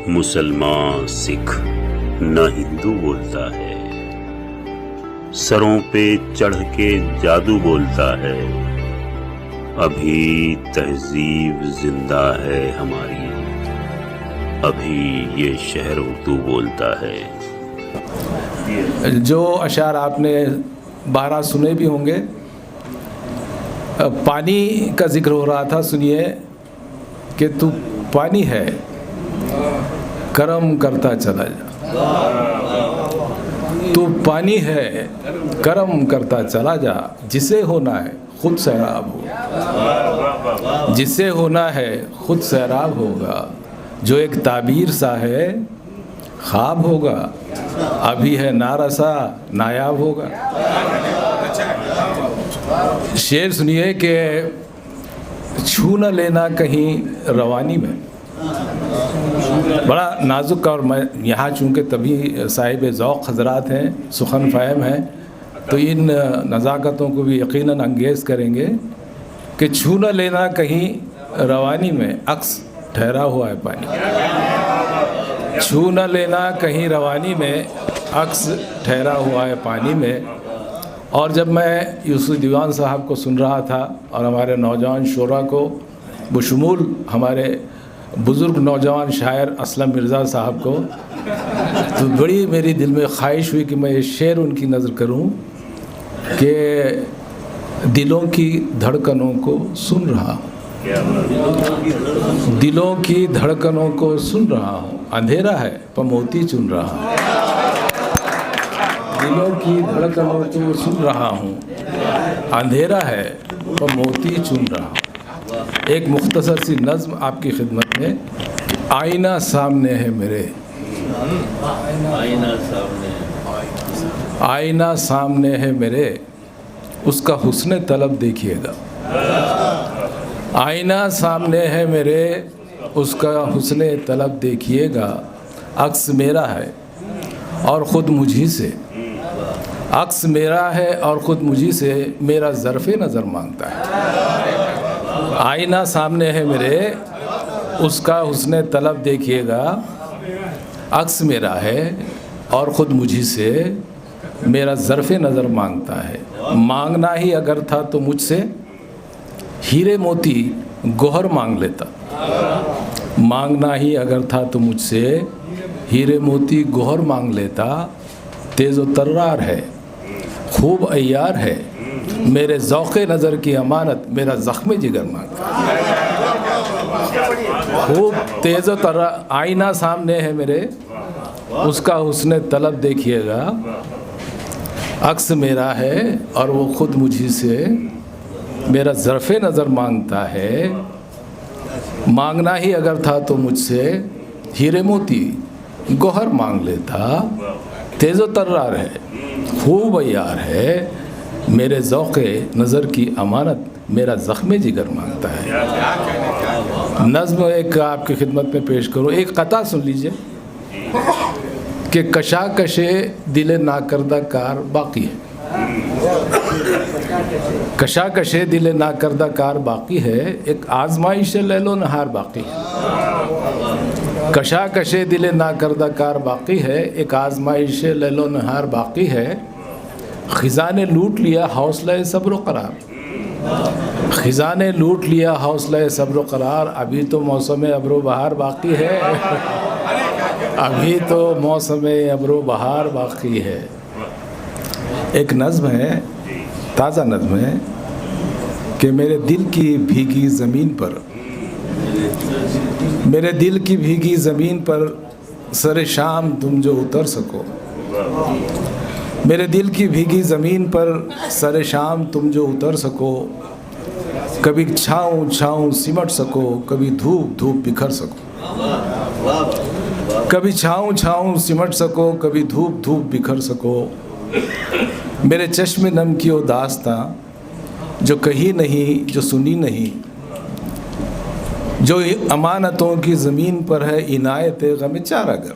مسلمان سکھ نہ ہندو بولتا ہے، سروں پہ چڑھ کے جادو بولتا ہے، ابھی تہذیب زندہ ہے ہماری، ابھی یہ شہر اردو بولتا ہے۔ جو اشعار آپ نے 12 سنے بھی ہوں گے، پانی کا ذکر ہو رہا تھا۔ سنیے کہ تو پانی ہے، کرم کرتا چلا جا، تو پانی ہے، کرم کرتا چلا جا، جسے ہونا ہے خود سیراب ہوگا، جسے ہونا ہے خود سیراب ہوگا، جو ایک تعبیر سا ہے خواب ہوگا، ابھی ہے نارسا نایاب ہوگا۔ شعر سنیے کہ چھو نہ لینا کہیں روانی میں، بڑا نازک، اور میں یہاں چونکہ تبھی صاحب ذوق حضرات ہیں، سخن فہم ہیں، تو ان نزاکتوں کو بھی یقیناً انگیز کریں گے کہ چھو نہ لینا کہیں روانی میں، عکس ٹھہرا ہوا ہے پانی، چھو نہ لینا کہیں روانی میں، عکس ٹھہرا ہوا ہے پانی میں۔ اور جب میں یوسف دیوان صاحب کو سن رہا تھا اور ہمارے نوجوان شعراء کو بشمول ہمارے بزرگ نوجوان شاعر اسلم مرزا صاحب کو، تو بڑی میری دل میں خواہش ہوئی کہ میں یہ شعر ان کی نظر کروں کہ دلوں کی دھڑکنوں کو سن رہا ہوں، دلوں کی دھڑکنوں کو سن رہا ہوں، اندھیرا ہے پر موتی چن رہا ہوں، دلوں کی دھڑکنوں کو سن رہا ہوں، اندھیرا ہے پر موتی چن رہا ہوں۔ ایک مختصر سی نظم آپ کی خدمت میں۔ آئینہ سامنے ہے میرے، آئینہ سامنے ہے میرے، اس کا حسن طلب دیکھیے گا، آئینہ سامنے ہے میرے، اس کا حسن طلب دیکھیے گا، عکس میرا ہے اور خود مجھی سے، عکس میرا ہے اور خود مجھی سے میرا ظرف نظر مانگتا ہے۔ آئینہ سامنے ہے میرے، اس کا حسن طلب دیکھیے گا، عکس میرا ہے اور خود مجھی سے میرا ظرف نظر مانگتا ہے۔ مانگنا ہی اگر تھا تو مجھ سے ہیرے موتی گوہر مانگ لیتا، مانگنا ہی اگر تھا تو مجھ سے ہیرے موتی گوہر مانگ لیتا، تیز و ترار ہے، خوب عیار ہے، میرے ذوق نظر کی امانت میرا زخم جگر مانگتا ہے۔ خوب تیز و ترار، آئینہ سامنے ہے میرے، اس کا حسن طلب دیکھیے گا، عکس میرا ہے اور وہ خود مجھی سے میرا ظرف نظر مانگتا ہے۔ مانگنا ہی اگر تھا تو مجھ سے ہیرے موتی گوہر مانگ لیتا، تیز و ترار ہے، خوب عیار ہے، میرے ذوق نظر کی امانت میرا زخم جگر مانگتا ہے۔ نظم ایک آپ کی خدمت میں پیش کروں، ایک قطعہ سن لیجئے کہ کشاکش دل ناکردہ کار باقی ہے، کشاکش دل ناکردہ کار باقی ہے، ایک آزمائش لیل و نہار باقی ہے، کشاکش دل ناکردہ کار باقی ہے، ایک آزمائش لیل و نہار باقی ہے، خزاں نے لوٹ لیا حوصلہ صبر و قرار، خزاں نے لوٹ لیا حوصلہ صبر و قرار، ابھی تو موسم ابر و بہار باقی ہے، ابھی تو موسم ابر و بہار باقی ہے۔ ایک نظم ہے، تازہ نظم ہے کہ میرے دل کی بھیگی زمین پر، میرے دل کی بھیگی زمین پر سر شام تم جو اتر سکو، میرے دل کی بھیگی زمین پر سر شام تم جو اتر سکو، کبھی چھاؤں چھاؤں سمٹ سکو، کبھی دھوپ دھوپ بکھر سکو، کبھی چھاؤں چھاؤں سمٹ سکو، کبھی دھوپ دھوپ بکھر سکو، میرے چشم نم کی وہ داستاں جو کہی نہیں، جو سنی نہیں، جو امانتوں کی زمین پر ہے عنایت غم چارہ گر،